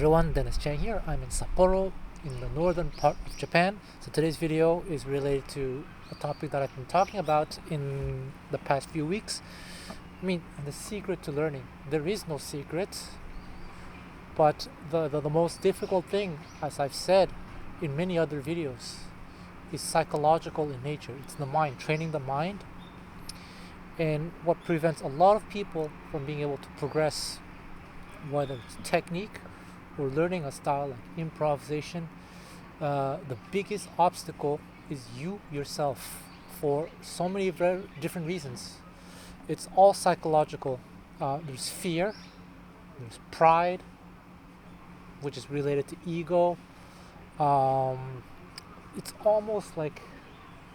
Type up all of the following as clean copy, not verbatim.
everyone, Dennis Chang here. I'm in Sapporo, in the northern part of Japan. So today's video is related to a topic that I've been talking about in the past few weeks. The secret to learning. There is no secret, but the most difficult thing, as I've said in many other videos, is psychological in nature. It's the mind, training the mind. And what prevents a lot of people from being able to progress, whether it's technique or learning a style like improvisation, the biggest obstacle is you yourself, for so many very different reasons. It's all psychological. There's fear, there's pride, which is related to ego. It's almost like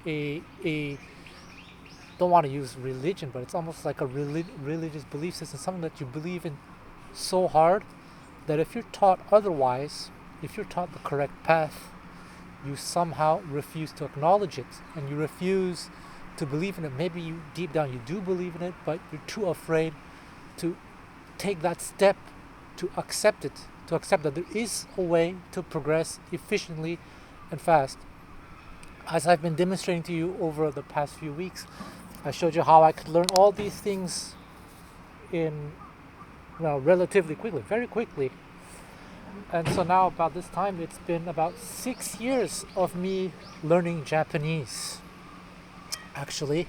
a don't want to use religion, but it's almost like a religious belief system, something that you believe in so hard that if you're taught otherwise, if you're taught the correct path, you somehow refuse to acknowledge it, and you refuse to believe in it. Maybe you deep down you do believe in it, but you're too afraid to take that step to accept it, to accept that there is a way to progress efficiently and fast. As I've been demonstrating to you over the past few weeks, I showed you how I could learn all these things in relatively quickly, very quickly. And so now about this time, it's been about 6 years of me learning Japanese, actually.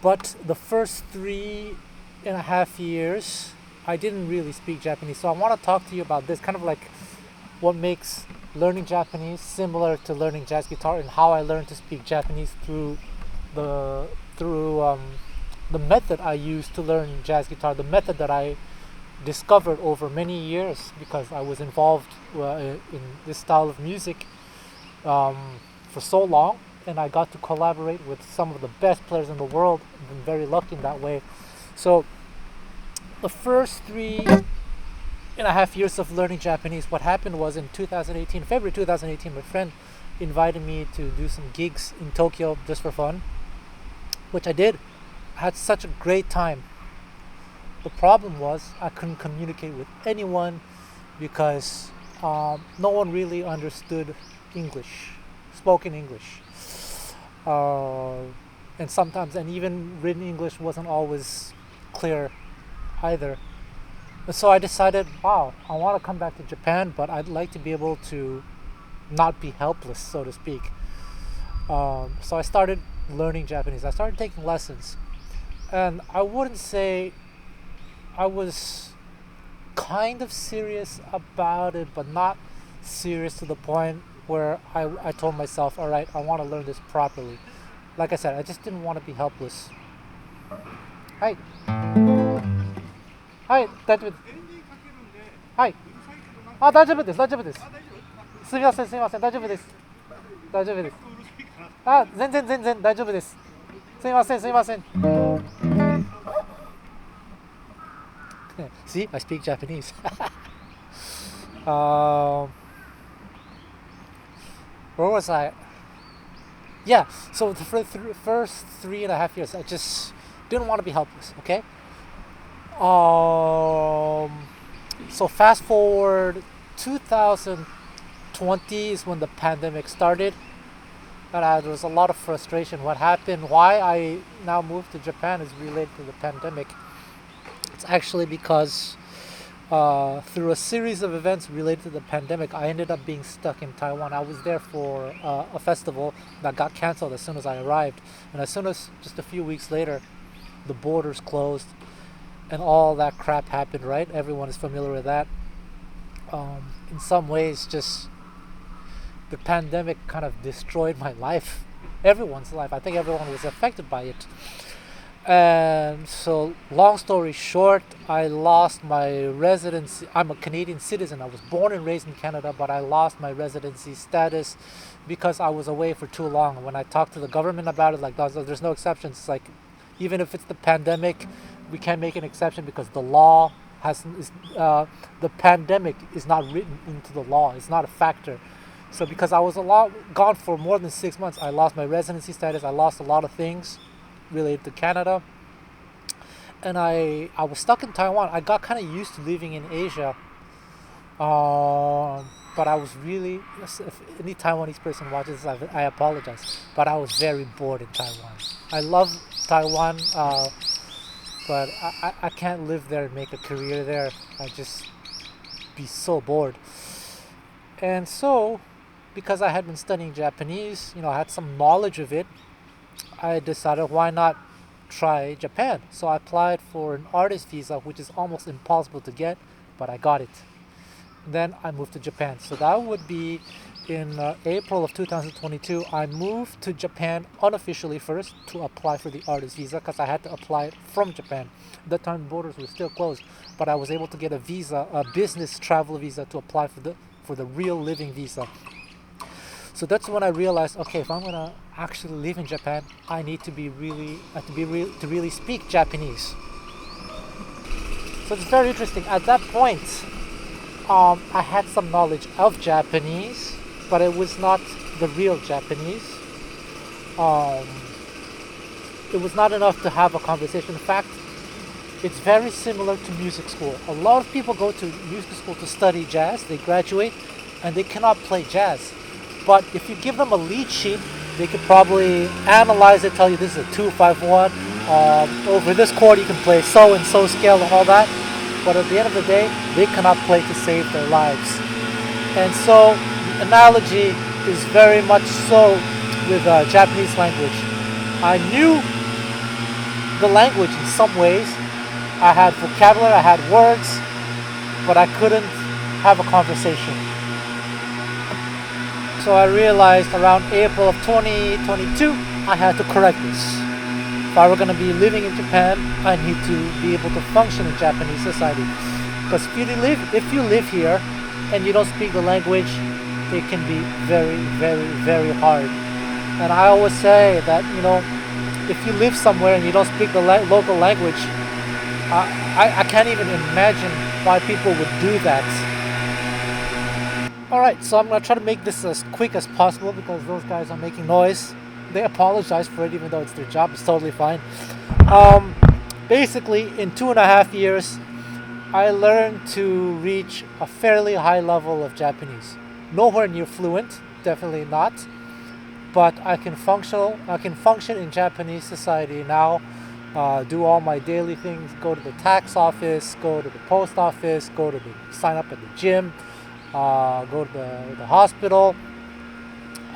But the first 3.5 years, I didn't really speak Japanese. So I want to talk to you about this, kind of like what makes learning Japanese similar to learning jazz guitar, and how I learned to speak Japanese through the method I used to learn jazz guitar, the method that I discovered over many years because I was involved in this style of music for so long, and I got to collaborate with some of the best players in the world. I've been very lucky in that way. So the first 3.5 years of learning Japanese, what happened was in February 2018, my friend invited me to do some gigs in Tokyo just for fun, which I did. I had such a great time. The problem was I couldn't communicate with anyone because no one really understood English, spoken English. And even written English wasn't always clear either. And so I decided, I want to come back to Japan, but I'd like to be able to not be helpless, so to speak. So I started learning Japanese. I started taking lessons. And I wouldn't say I was kind of serious about it, but not serious to the point where I told myself, all right, I want to learn this properly. Like I said, I just didn't want to be helpless. Hi. Hi, 大丈夫です。はい。大丈夫です。大丈夫です。すみません、大丈夫です。大丈夫です。全然大丈夫です。すみません。See, I speak Japanese. Where was I? Yeah, so the first 3.5 years, I just didn't want to be helpless, okay? So fast forward 2020 is when the pandemic started, and there was a lot of frustration. What happened, why I now moved to Japan is related to the pandemic. It's actually because through a series of events related to the pandemic, I ended up being stuck in Taiwan. I was there for a festival that got canceled as soon as I arrived, and as soon as just a few weeks later, the borders closed and all that crap happened, right? Everyone is familiar with that. In some ways, just the pandemic kind of destroyed my life, everyone's life. I think everyone was affected by it. And so, long story short, I lost my residency. I'm a Canadian citizen. I was born and raised in Canada, but I lost my residency status because I was away for too long. When I talked to the government about it, like, there's no exceptions. It's like, even if it's the pandemic, we can't make an exception because the law the pandemic is not written into the law. It's not a factor. So because I was gone for more than 6 months, I lost my residency status. I lost a lot of things related to Canada. And I was stuck in Taiwan. I got kind of used to living in Asia. But I was really, if any Taiwanese person watches this, I apologize. But I was very bored in Taiwan. I love Taiwan, but I can't live there and make a career there. I just be so bored. And so, because I had been studying Japanese, I had some knowledge of it, I decided why not try Japan. So I applied for an artist visa, which is almost impossible to get, but I got it. Then I moved to Japan. So that would be in April of 2022. I moved to Japan unofficially first to apply for the artist visa because I had to apply it from Japan. At that time, borders were still closed, but I was able to get a visa, a business travel visa, to apply for the real living visa. So that's when I realized, okay, if I'm gonna actually live in Japan, I need to to really speak Japanese. So it's very interesting. At that point, I had some knowledge of Japanese, but it was not the real Japanese. Um, it was not enough to have a conversation. In fact, it's very similar to music school. A lot of people go to music school to study jazz. They graduate and they cannot play jazz. But if you give them a lead sheet, they could probably analyze it, tell you this is a 2-5-1. Over this chord you can play so and so scale and all that. But at the end of the day, they cannot play to save their lives. And so the analogy is very much so with Japanese language. I knew the language in some ways. I had vocabulary, I had words, but I couldn't have a conversation. So I realized around April of 2022, I had to correct this. If I were going to be living in Japan, I need to be able to function in Japanese society. Because if you live here and you don't speak the language, it can be very, very, very hard. And I always say that, if you live somewhere and you don't speak the local language, I can't even imagine why people would do that. Alright, so I'm going to try to make this as quick as possible because those guys are making noise. They apologize for it even though it's their job. It's totally fine. Basically, in 2.5 years, I learned to reach a fairly high level of Japanese. Nowhere near fluent, definitely not. But I can function in Japanese society now. Do all my daily things, go to the tax office, go to the post office, sign up at the gym, go to the hospital.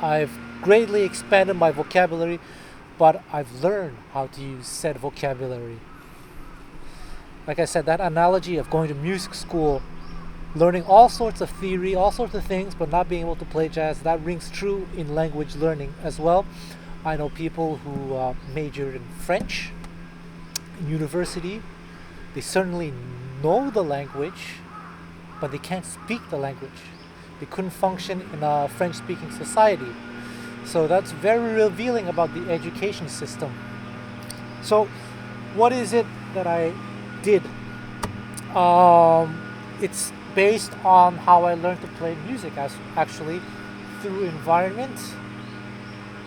I've greatly expanded my vocabulary, but I've learned how to use said vocabulary. Like I said, that analogy of going to music school, learning all sorts of theory, all sorts of things, but not being able to play jazz, that rings true in language learning as well. I know people who majored in French in university. They certainly know the language, but they can't speak the language. They couldn't function in a French-speaking society. So that's very revealing about the education system. So what is it that I did? It's based on how I learned to play music, actually, through environment,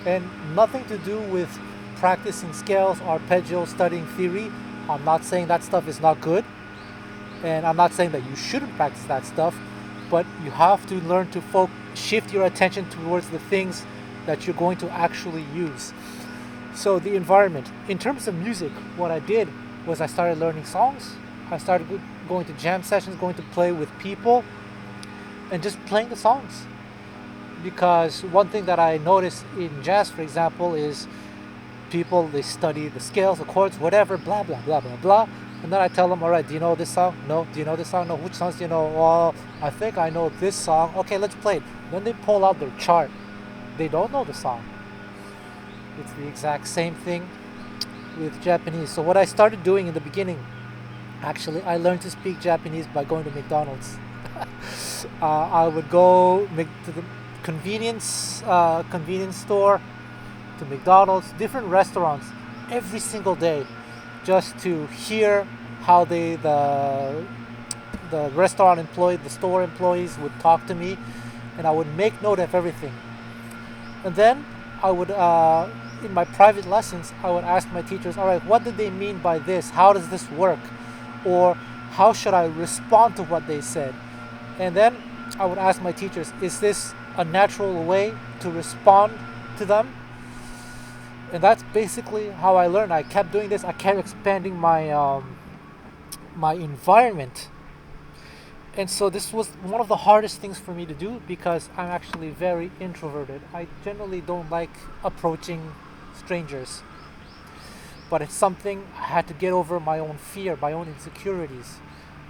and nothing to do with practicing scales, arpeggio, studying theory. I'm not saying that stuff is not good, and I'm not saying that you shouldn't practice that stuff, but you have to learn to shift your attention towards the things that you're going to actually use. So the environment. In terms of music, what I did was I started learning songs. I started going to jam sessions, going to play with people, and just playing the songs. Because one thing that I noticed in jazz, for example, is people, they study the scales, the chords, whatever, blah, blah, blah, blah, blah. And then I tell them, all right, do you know this song? No. Do you know this song? No. Which songs do you know? Well, I think I know this song. Okay, let's play it. Then they pull out their chart. They don't know the song. It's the exact same thing with Japanese. So what I started doing in the beginning, actually, I learned to speak Japanese by going to McDonald's. I would go to the convenience store, to McDonald's, different restaurants, every single day, just to hear how the restaurant employee, the store employees would talk to me, and I would make note of everything. And then I would, in my private lessons, I would ask my teachers, all right, what did they mean by this? How does this work? Or how should I respond to what they said? And then I would ask my teachers, is this a natural way to respond to them? And that's basically how I learned. I kept doing this. I kept expanding my environment. And so this was one of the hardest things for me to do because I'm actually very introverted. I generally don't like approaching strangers. But it's something I had to get over my own fear, my own insecurities.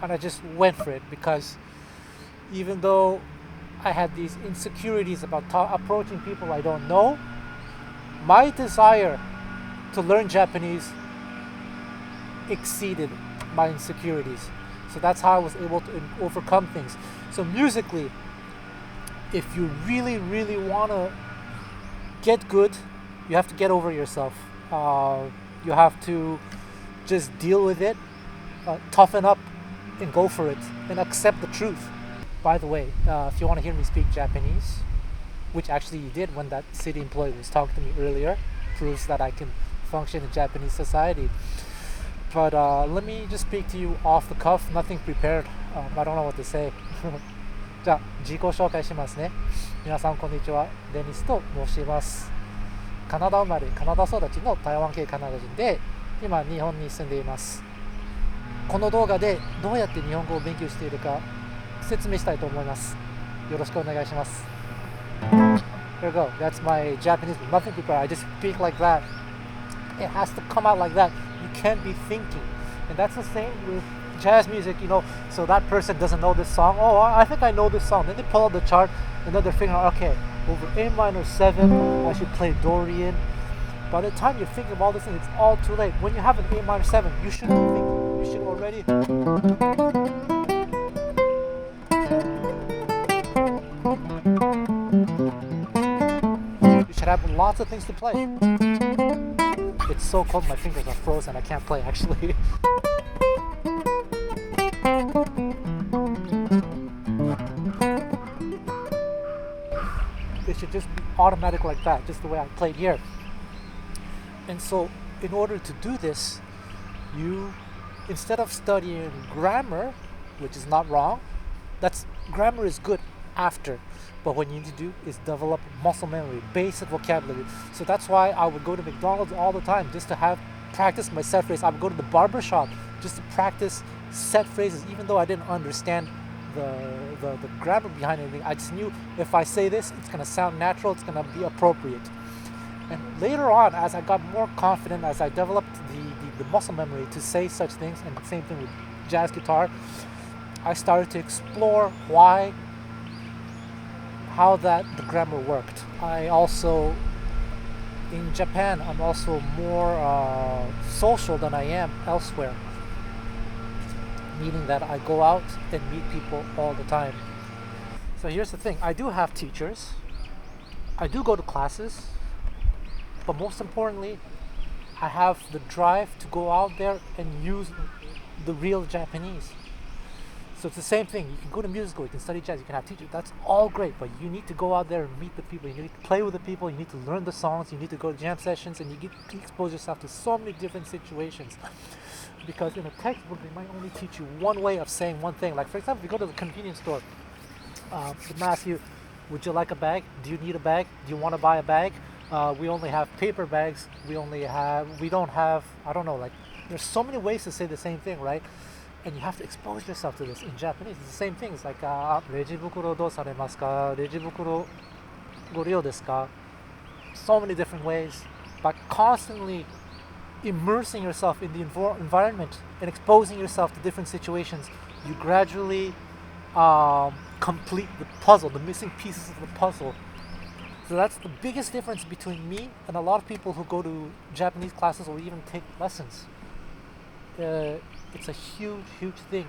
And I just went for it because even though I had these insecurities about approaching people I don't know, my desire to learn Japanese exceeded my insecurities. So that's how I was able to overcome things. So musically, if you really, really want to get good, you have to get over yourself. You have to just deal with it, toughen up, and go for it, and accept the truth. By the way, if you want to hear me speak Japanese, which actually you did when that city employee was talking to me earlier, proves that I can function in Japanese society. But let me just speak to you off the cuff, nothing prepared. I don't know what to say. じゃあ自己紹介しますね。皆さんこんにちは、デニスと申します。カナダ生まれ、カナダ育ちの台湾系カナダ人で、今日本に住んでいます。この動画でどうやって日本語を勉強しているか説明したいと思います。よろしくお願いします。Here we go. That's my Japanese. Nothing prepared. I just speak like that. It has to come out like that. You can't be thinking. And that's the same with jazz music, you know. So that person doesn't know this song. Oh, I think I know this song. Then they pull out the chart and then they're figuring out, okay, over A minor 7, I should play Dorian. By the time you're thinking of all this thing, it's all too late. When you have an A minor 7, you shouldn't be thinking. You should already... You should have lots of things to play. It's so cold, my fingers are frozen. I can't play actually. It should just be automatic like that, just the way I played here. And so, in order to do this, you, instead of studying grammar, which is not wrong, grammar is good after. But what you need to do is develop muscle memory, basic vocabulary. So that's why I would go to McDonald's all the time just to practice my set phrase. I would go to the barber shop just to practice set phrases, even though I didn't understand the grammar behind anything. I just knew if I say this, it's going to sound natural, it's going to be appropriate. And later on, as I got more confident, as I developed the muscle memory to say such things, and the same thing with jazz guitar, I started to explore how the grammar worked. I also, in Japan, I'm also more social than I am elsewhere. Meaning that I go out and meet people all the time. So here's the thing, I do have teachers, I do go to classes, but most importantly, I have the drive to go out there and use the real Japanese. So it's the same thing. You can go to music school, you can study jazz, you can have teachers. That's all great, but you need to go out there and meet the people. You need to play with the people. You need to learn the songs. You need to go to jam sessions, and you get to expose yourself to so many different situations. Because in a textbook, they might only teach you one way of saying one thing. Like for example, if you go to the convenience store, they ask you, "Would you like a bag? Do you need a bag? Do you want to buy a bag? We only have paper bags. We don't have. I don't know. Like there's so many ways to say the same thing, right?" And you have to expose yourself to this. In Japanese, it's the same thing. It's like, レジ袋どうされますか? レジ袋ご利用ですか? So many different ways. By constantly immersing yourself in the environment and exposing yourself to different situations, you gradually complete the puzzle, the missing pieces of the puzzle. So that's the biggest difference between me and a lot of people who go to Japanese classes or even take lessons. It's a huge, huge thing.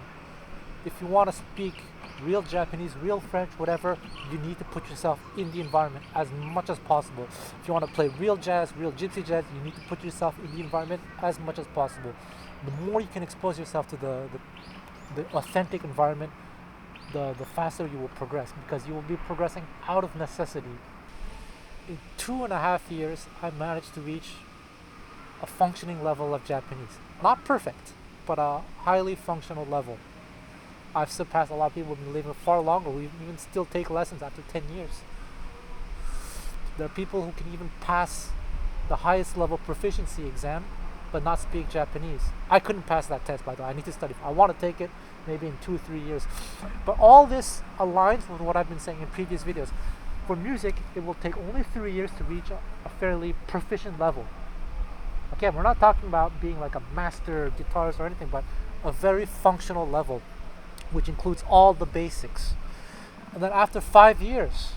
If you want to speak real Japanese, real French, whatever, you need to put yourself in the environment as much as possible. If you want to play real jazz, real gypsy jazz, you need to put yourself in the environment as much as possible. The more you can expose yourself to the authentic environment, the faster you will progress, because you will be progressing out of necessity. In 2.5 years, I managed to reach a functioning level of Japanese. Not perfect, but a highly functional level. I've surpassed a lot of people who've been living far longer. We even still take lessons after 10 years. There are people who can even pass the highest level proficiency exam but not speak Japanese. I couldn't pass that test, by the way. I need to study. I want to take it maybe in 2-3 years. But all this aligns with what I've been saying in previous videos. For music, it will take only 3 years to reach a fairly proficient level. Again, we're not talking about being like a master guitarist or anything, but a very functional level, which includes all the basics. And then after 5 years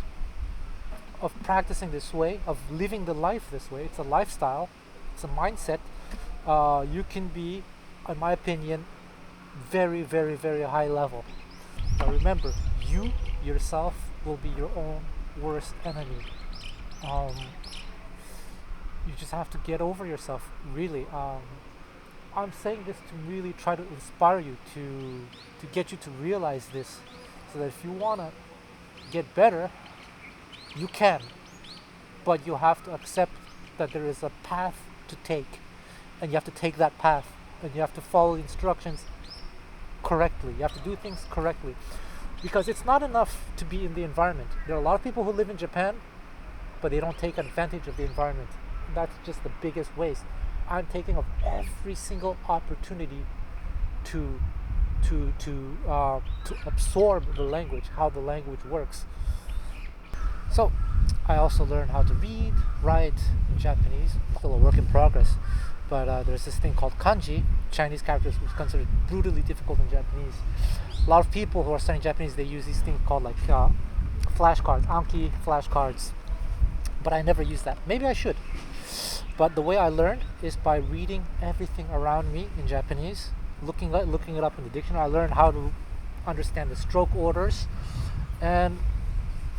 of practicing this way, of living the life this way, it's a lifestyle, it's a mindset, you can be, in my opinion, very, very, very high level. But remember, you yourself will be your own worst enemy. You just have to get over yourself, really. I'm saying this to really try to inspire you, to get you to realize this, so that if you want to get better, you can. But you have to accept that there is a path to take, and you have to take that path, and you have to follow the instructions correctly. You have to do things correctly, because it's not enough to be in the environment. There are a lot of people who live in Japan, but they don't take advantage of the environment. That's just the biggest waste. I'm taking of every single opportunity to absorb the language, how the language works. So I also learned how to read, write in Japanese. Still a work in progress, but there's this thing called kanji, Chinese characters, which is considered brutally difficult in Japanese. A lot of people who are studying Japanese, they use these things called like flashcards, Anki flashcards, but I never use that. Maybe I should. But the way I learned is by reading everything around me in Japanese, looking it up in the dictionary. I learned how to understand the stroke orders, and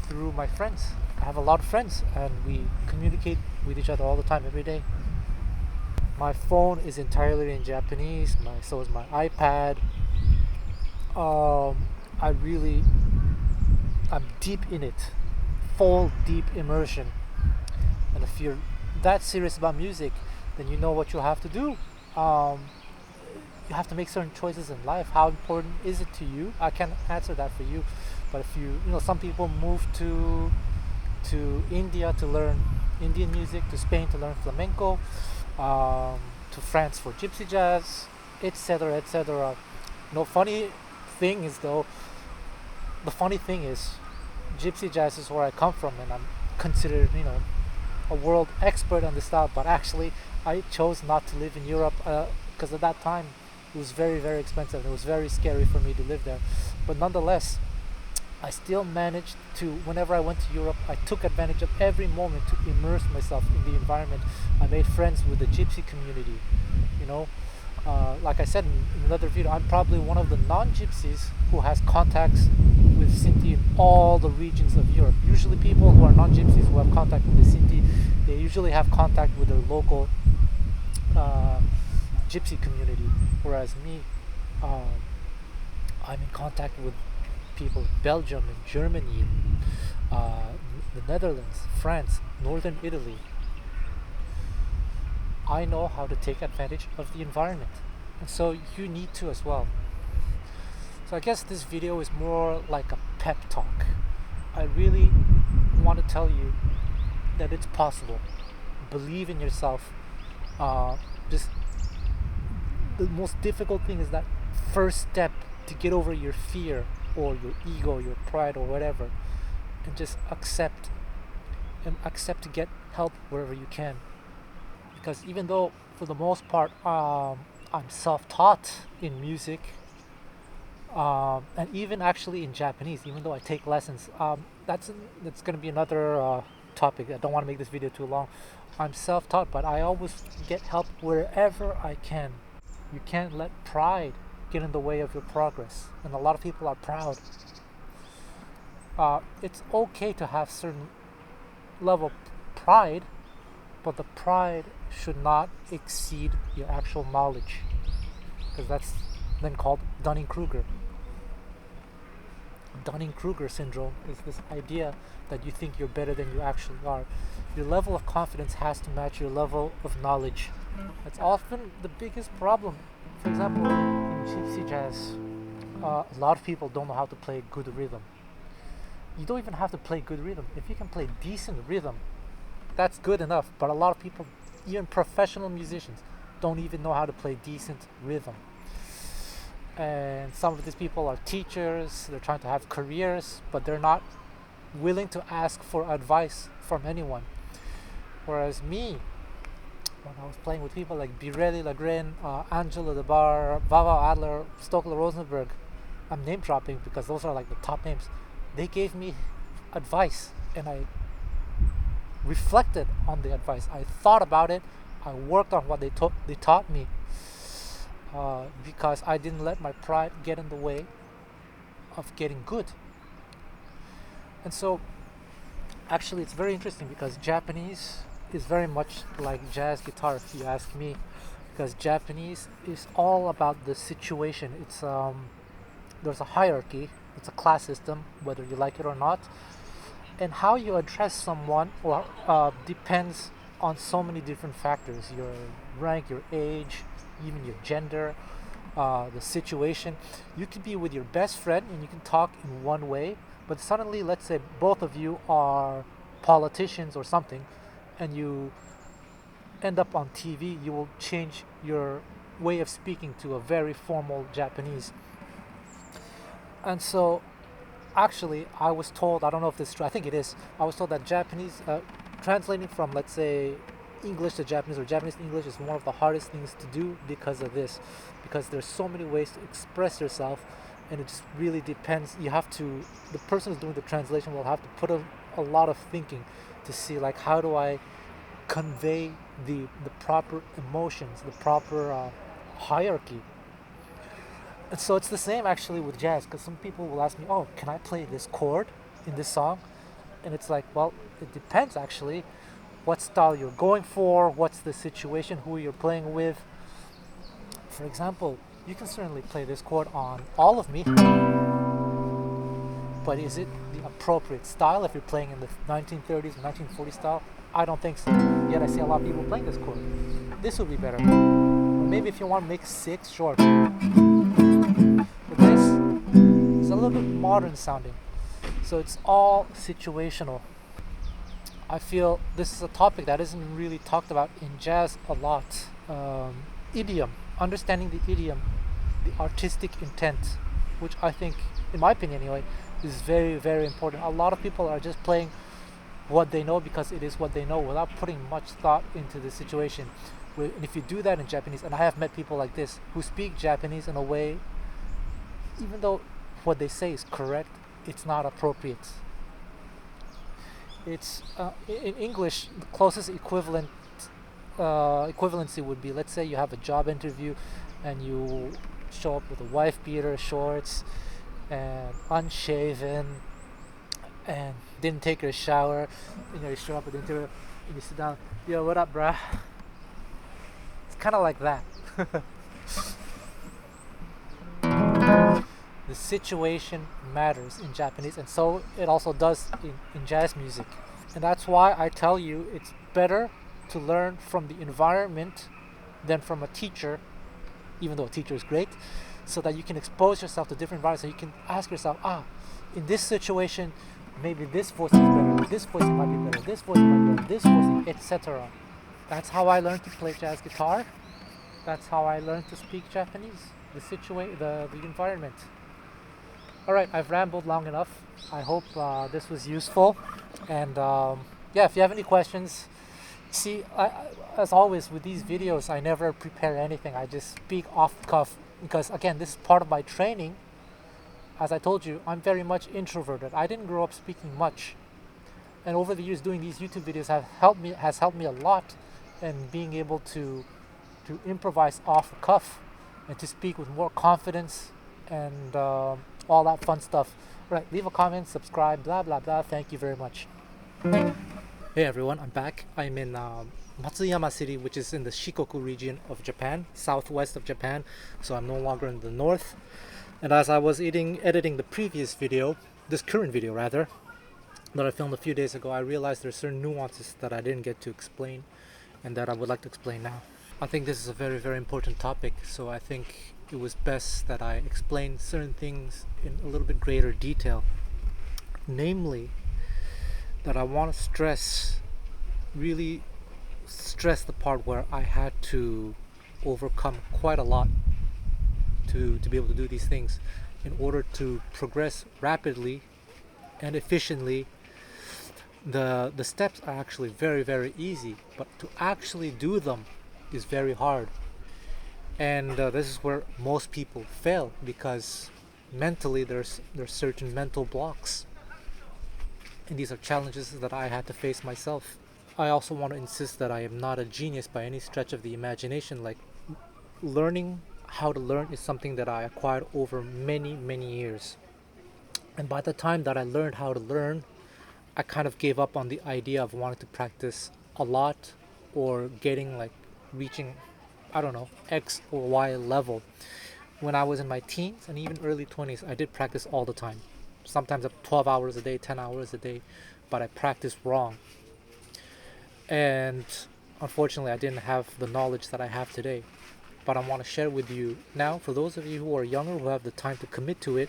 through my friends. I have a lot of friends, and we communicate with each other all the time, every day. My phone is entirely in Japanese. So is my iPad. I'm deep in it, full deep immersion. And if you're that serious about music, then you know what you'll have to do. You have to make certain choices in life. How important is it to you? I can't answer that for you, but if you know, some people move to India to learn Indian music, to Spain to learn flamenco, to France for gypsy jazz, etc., etc. The funny thing is, gypsy jazz is where I come from, and I'm considered, a world expert on this style. But actually, I chose not to live in Europe because at that time it was very, very expensive. It was very scary for me to live there. But nonetheless, I still managed to, whenever I went to Europe, I took advantage of every moment to immerse myself in the environment. I made friends with the gypsy community. Like I said in another video, I'm probably one of the non-gypsies who has contacts with Sinti in all the regions of Europe. Usually people who are non-gypsies who have contact with the Sinti, they usually have contact with their local gypsy community, whereas me, I'm in contact with people in Belgium and Germany, the Netherlands, France, Northern Italy. I know how to take advantage of the environment, and so you need to as well. So I guess this video is more like a pep talk. I really want to tell you that it's possible. Believe in yourself. Just the most difficult thing is that first step to get over your fear or your ego, your pride, or whatever, and just accept to get help wherever you can. Because even though for the most part I'm self-taught in music, and even actually in Japanese, even though I take lessons, that's going to be another topic. I don't want to make this video too long. I'm self-taught, but I always get help wherever I can. You can't let pride get in the way of your progress, and a lot of people are proud. It's okay to have certain level of pride, but the pride should not exceed your actual knowledge, because that's then called Dunning-Kruger. Dunning-Kruger syndrome is this idea that you think you're better than you actually are. Your level of confidence has to match your level of knowledge. That's often the biggest problem. For example, in gypsy jazz, a lot of people don't know how to play good rhythm. You don't even have to play good rhythm. If you can play decent rhythm, that's good enough. But a lot of people, even professional musicians, don't even know how to play decent rhythm. And some of these people are teachers, they're trying to have careers, but they're not willing to ask for advice from anyone. Whereas me, when I was playing with people like Birelli Lagrin, Angela DeBar, Vava Adler, Stokler Rosenberg, I'm name dropping because those are like the top names. They gave me advice and I reflected on the advice. I thought about it. I worked on what they taught me because I didn't let my pride get in the way of getting good. And so, actually, it's very interesting because Japanese is very much like jazz guitar, if you ask me, because Japanese is all about the situation. It's there's a hierarchy. It's a class system, whether you like it or not, and how you address someone depends on so many different factors: your rank, your age, even your gender, the situation. You could be with your best friend and you can talk in one way, but suddenly, let's say both of you are politicians or something, and you end up on TV, you will change your way of speaking to a very formal Japanese. And so, actually, I was told, I don't know if this is true, I think it is, I was told that Japanese, translating from, let's say, English to Japanese or Japanese to English is one of the hardest things to do because of this. Because there's so many ways to express yourself, and it just really depends. The person who's doing the translation will have to put a lot of thinking to see, like, how do I convey the proper emotions, the proper hierarchy. And so it's the same actually with jazz, because some people will ask me, oh, can I play this chord in this song? And it's like, well, it depends actually what style you're going for, what's the situation, who you're playing with. For example, you can certainly play this chord on All of Me, but is it the appropriate style if you're playing in the 1930s or 1940s style? I don't think so. Yet I see a lot of people playing this chord. This would be better. Or maybe if you want to make 6, sure. But this is a little bit modern sounding. So it's all situational. I feel this is a topic that isn't really talked about in jazz a lot. Idiom, understanding the idiom, the artistic intent, which I think, in my opinion anyway, is very, very important. A lot of people are just playing what they know because it is what they know without putting much thought into the situation. And if you do that in Japanese, and I have met people like this who speak Japanese in a way, even though what they say is correct, it's not appropriate. It's in English, the closest equivalency would be, let's say you have a job interview and you show up with a wife beater, shorts, and unshaven, and didn't take your shower. You show up at the interview and you sit down, yo, what up, bruh? It's kind of like that. The situation matters in Japanese, and so it also does in jazz music. And that's why I tell you it's better to learn from the environment than from a teacher, even though a teacher is great, so that you can expose yourself to different environments, so you can ask yourself, in this situation, maybe this voice is better, this voice might be better, this voice might be better, this voice, etc. That's how I learned to play jazz guitar. That's how I learned to speak Japanese, the environment. Alright, I've rambled long enough. I hope this was useful. And if you have any questions, see, as always with these videos, I never prepare anything. I just speak off the cuff because, again, this is part of my training. As I told you, I'm very much introverted. I didn't grow up speaking much. And over the years, doing these YouTube videos has helped me a lot in being able to improvise off the cuff and to speak with more confidence and all that fun stuff. Right, leave a comment, subscribe, blah blah blah. Thank you very much. Hey everyone, I'm back. I'm in Matsuyama City, which is in the Shikoku region of Japan, southwest of Japan, so I'm no longer in the north. And as I was editing the previous video, this current video rather, that I filmed a few days ago, I realized there's certain nuances that I didn't get to explain and that I would like to explain now. I think this is a very, very important topic, so I think it was best that I explain certain things in a little bit greater detail. Namely, that I want to really stress the part where I had to overcome quite a lot to be able to do these things in order to progress rapidly and efficiently. The steps are actually very, very easy, but to actually do them is very hard. And this is where most people fail, because mentally there's certain mental blocks, and these are challenges that I had to face myself. I also want to insist that I am not a genius by any stretch of the imagination. Like, learning how to learn is something that I acquired over many, many years. And by the time that I learned how to learn, I kind of gave up on the idea of wanting to practice a lot or reaching, I don't know, X or Y level. When I was in my teens and even early 20s, I did practice all the time. Sometimes up 12 hours a day, 10 hours a day, but I practiced wrong. And unfortunately, I didn't have the knowledge that I have today. But I want to share with you now, for those of you who are younger, who have the time to commit to it,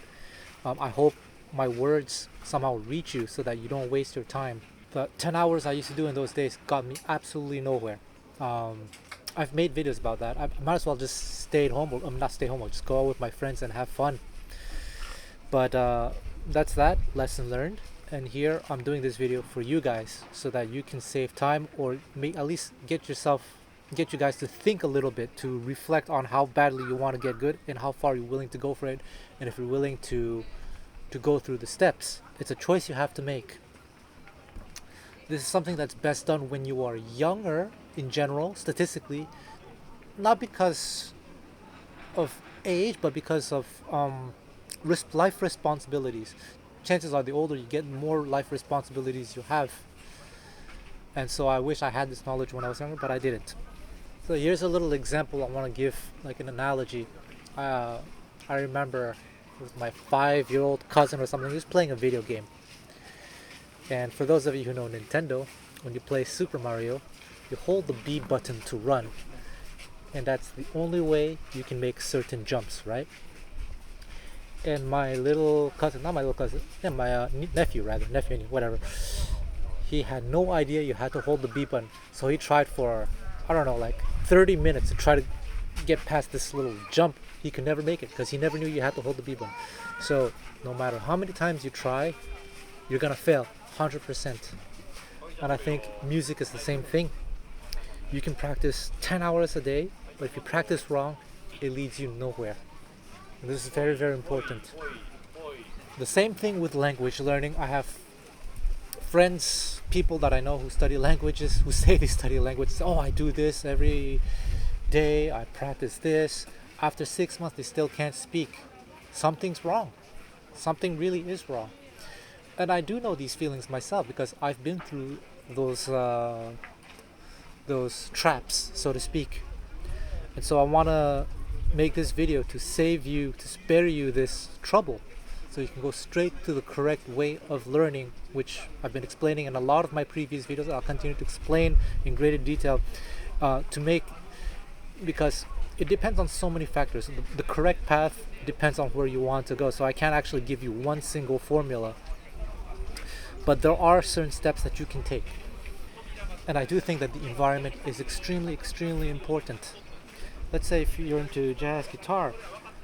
I hope my words somehow reach you so that you don't waste your time. The 10 hours I used to do in those days got me absolutely nowhere. I've made videos about that. I might as well just stay at home, or not stay home, or just go out with my friends and have fun. But that's that, lesson learned. And here I'm doing this video for you guys so that you can save time, or at least get you guys to think a little bit, to reflect on how badly you want to get good and how far you're willing to go for it, and if you're willing to go through the steps. It's a choice you have to make. This is something that's best done when you are younger in general, statistically, not because of age, but because of life responsibilities. Chances are the older you get, more life responsibilities you have. And so I wish I had this knowledge when I was younger, but I didn't. So here's a little example I want to give, like an analogy. I remember with my 5-year-old cousin or something, he was playing a video game. And for those of you who know Nintendo, when you play Super Mario, you hold the B button to run. And that's the only way you can make certain jumps, right? And my little cousin, not my little cousin, yeah, my nephew, whatever, he had no idea you had to hold the B button. So he tried for, I don't know, like 30 minutes to try to get past this little jump. He could never make it because he never knew you had to hold the B button. So no matter how many times you try, you're gonna fail 100%. And I think music is the same thing. You can practice 10 hours a day, but if you practice wrong, it leads you nowhere. And this is very, very important. The same thing with language learning. I have friends, people that I know who study languages, who say they study languages. Oh, I do this every day, I practice this. After 6 months, they still can't speak. Something's wrong. Something really is wrong. And I do know these feelings myself because I've been through those traps, so to speak. And so I want to make this video to save you, to spare you this trouble, so you can go straight to the correct way of learning, which I've been explaining in a lot of my previous videos. I'll continue to explain in greater detail because it depends on so many factors. The correct path depends on where you want to go, so I can't actually give you one single formula, but there are certain steps that you can take. And I do think that the environment is extremely, extremely important. Let's say if you're into jazz guitar,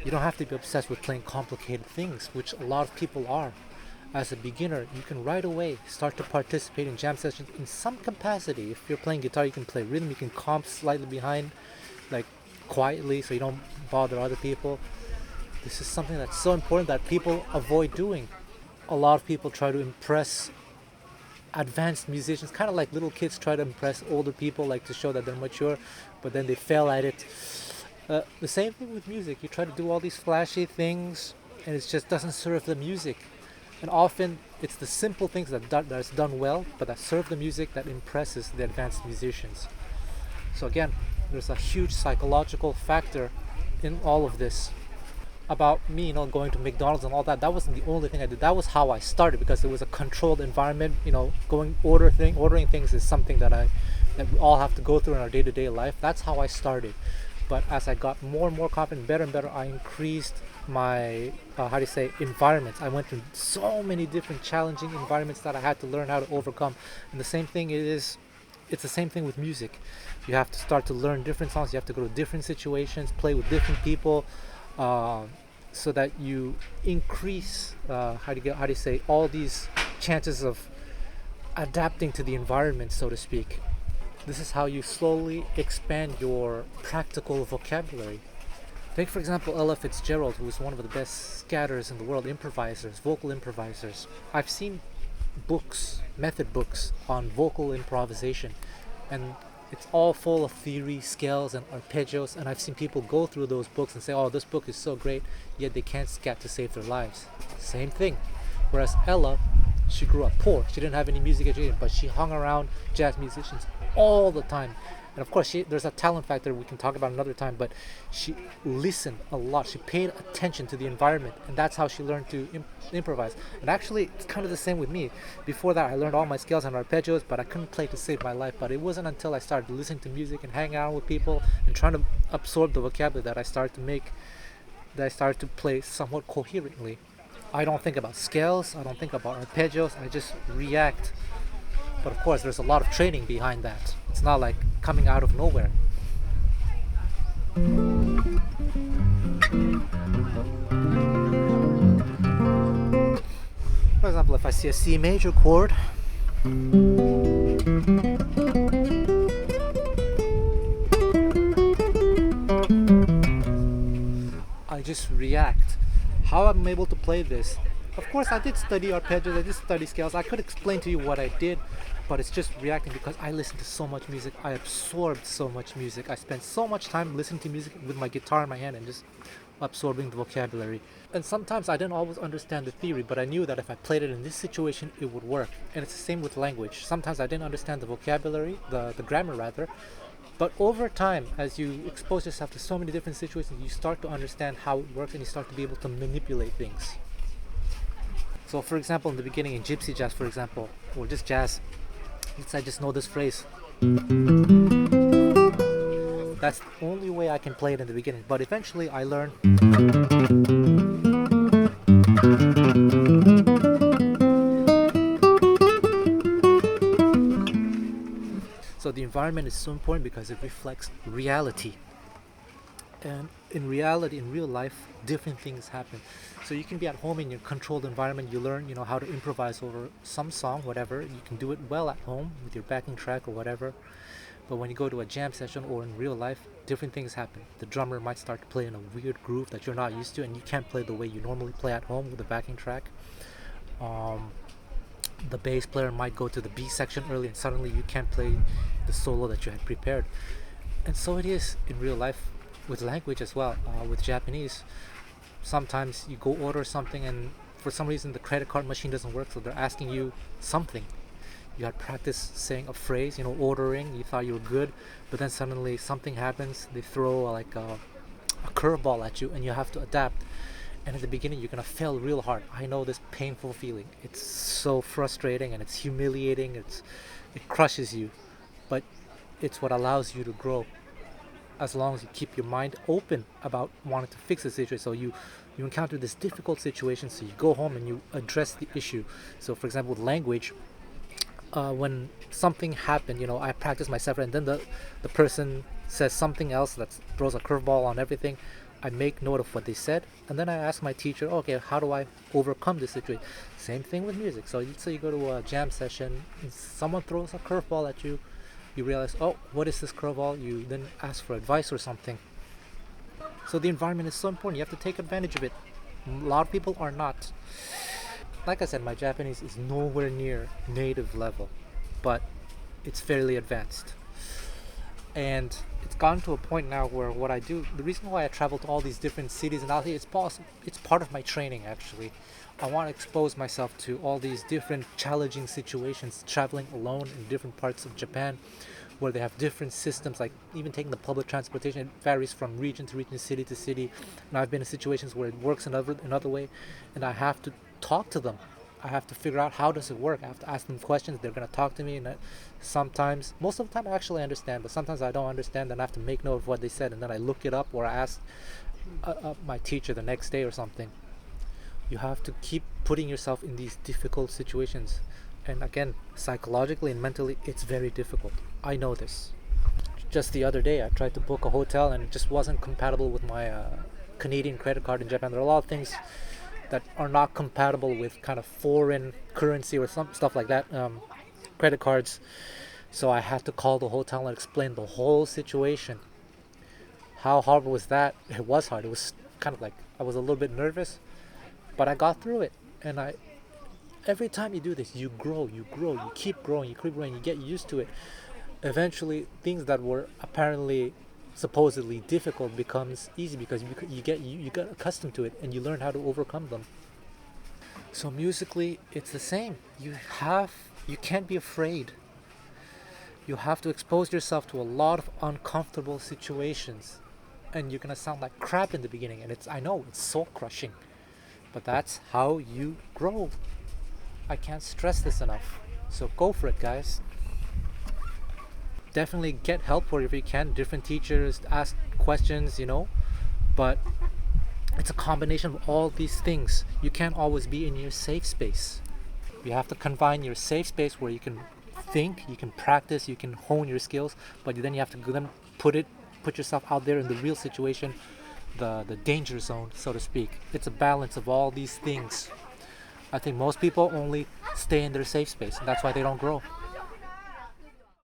you don't have to be obsessed with playing complicated things, which a lot of people are. As a beginner, you can right away start to participate in jam sessions in some capacity. If you're playing guitar, you can play rhythm, you can comp slightly behind, like quietly, so you don't bother other people. This is something that's so important that people avoid doing. A lot of people try to impress advanced musicians, kind of like little kids try to impress older people, like to show that they're mature, but then they fail at it. The same thing with music. You try to do all these flashy things, and it just doesn't serve the music. And often it's the simple things that's done well, but that serve the music, that impresses the advanced musicians. So again, there's a huge psychological factor in all of this. About me, going to McDonald's and all that, that wasn't the only thing I did. That was how I started, because it was a controlled environment. Ordering things is something that we all have to go through in our day-to-day life. That's how I started. But as I got more and more confident, better and better, I increased my environments. I went through so many different challenging environments that I had to learn how to overcome. And the same thing it's the same thing with music. You have to start to learn different songs. You have to go to different situations, play with different people, so that you increase all these chances of adapting to the environment, so to speak. This is how you slowly expand your practical vocabulary. Take, for example, Ella Fitzgerald, who is one of the best scatterers in the world, improvisers, vocal improvisers. I've seen method books on vocal improvisation, and it's all full of theory, scales, and arpeggios, and I've seen people go through those books and say, oh, this book is so great, yet they can't scat to save their lives. Same thing. Whereas Ella, she grew up poor. She didn't have any music education, but she hung around jazz musicians all the time. And of course, there's a talent factor we can talk about another time, but she listened a lot. She paid attention to the environment, and that's how she learned to improvise. And actually, it's kind of the same with me. Before that, I learned all my scales and arpeggios, but I couldn't play to save my life. But it wasn't until I started listening to music and hanging out with people and trying to absorb the vocabulary that I started to play somewhat coherently. I don't think about scales, I don't think about arpeggios, I just react. But of course, there's a lot of training behind that. It's not like coming out of nowhere. For example, if I see a C major chord, I just react. How I'm able to play this? Of course, I did study arpeggios, I did study scales. I could explain to you what I did, but it's just reacting because I listened to so much music. I absorbed so much music. I spent so much time listening to music with my guitar in my hand and just absorbing the vocabulary. And sometimes I didn't always understand the theory, but I knew that if I played it in this situation, it would work. And it's the same with language. Sometimes I didn't understand the vocabulary, the grammar rather, but over time, as you expose yourself to so many different situations, you start to understand how it works and you start to be able to manipulate things. So for example, in the beginning in Gypsy jazz, for example, or just jazz, I just know this phrase. That's the only way I can play it in the beginning. But eventually I learn. So the environment is so important because it reflects reality. And in reality, in real life, different things happen. So you can be at home in your controlled environment. You learn, how to improvise over some song, whatever. You can do it well at home with your backing track or whatever. But when you go to a jam session or in real life, different things happen. The drummer might start to play in a weird groove that you're not used to, and you can't play the way you normally play at home with a backing track. The bass player might go to the B section early, and suddenly you can't play the solo that you had prepared. And so it is in real life with language as well. With Japanese, sometimes you go order something and for some reason the credit card machine doesn't work, so they're asking you something. You had practiced saying a phrase, ordering, you thought you were good, but then suddenly something happens, they throw a curveball at you and you have to adapt. And at the beginning you're gonna fail real hard. I know this painful feeling. It's so frustrating and it's humiliating, it crushes you, but it's what allows you to grow. As long as you keep your mind open about wanting to fix the situation. So you encounter this difficult situation, so you go home and you address the issue. So for example, with language, when something happened, I practiced myself, and then the person says something else that throws a curveball on everything. I make note of what they said, and then I ask my teacher, okay, how do I overcome this situation? Same thing with music. So let's say you go to a jam session, and someone throws a curveball at you. You realize, oh, what is this curveball? You then ask for advice or something. So the environment is so important. You have to take advantage of it. A lot of people are not. Like I said, my Japanese is nowhere near native level, but it's fairly advanced. And it's gotten to a point now where what I do, the reason why I travel to all these different cities and out here, it's part of my training actually. I want to expose myself to all these different challenging situations, traveling alone in different parts of Japan where they have different systems, like even taking the public transportation, it varies from region to region, city to city. And I've been in situations where it works another way, and I have to talk to them. I have to figure out how does it work. I have to ask them questions. They're gonna talk to me, and sometimes, most of the time, I actually understand, but sometimes I don't understand, and I have to make note of what they said, and then I look it up or I ask my teacher the next day or something. You have to keep putting yourself in these difficult situations, and again, psychologically and mentally, it's very difficult. I know this. Just the other day, I tried to book a hotel, and it just wasn't compatible with my Canadian credit card in Japan. There are a lot of things that are not compatible with kind of foreign currency or some stuff like that, credit cards. So I had to call the hotel and explain the whole situation. How hard was that? It was hard. It was kind of like I was a little bit nervous, but I got through it. And every time you do this, you grow, you keep growing, you get used to it. Eventually, things that were apparently supposedly difficult becomes easy because you get accustomed to it and you learn how to overcome them. So musically, it's the same. You can't be afraid. You have to expose yourself to a lot of uncomfortable situations, and you're gonna sound like crap in the beginning. And I know it's soul crushing, but that's how you grow. I can't stress this enough. So go for it, guys. Definitely get help wherever you can. Different teachers, ask questions, but it's a combination of all these things. You can't always be in your safe space. You have to confine your safe space where you can think, you can practice, you can hone your skills, but then you have to then put yourself out there in the real situation, the danger zone, so to speak. It's a balance of all these things. I think most people only stay in their safe space, and that's why they don't grow.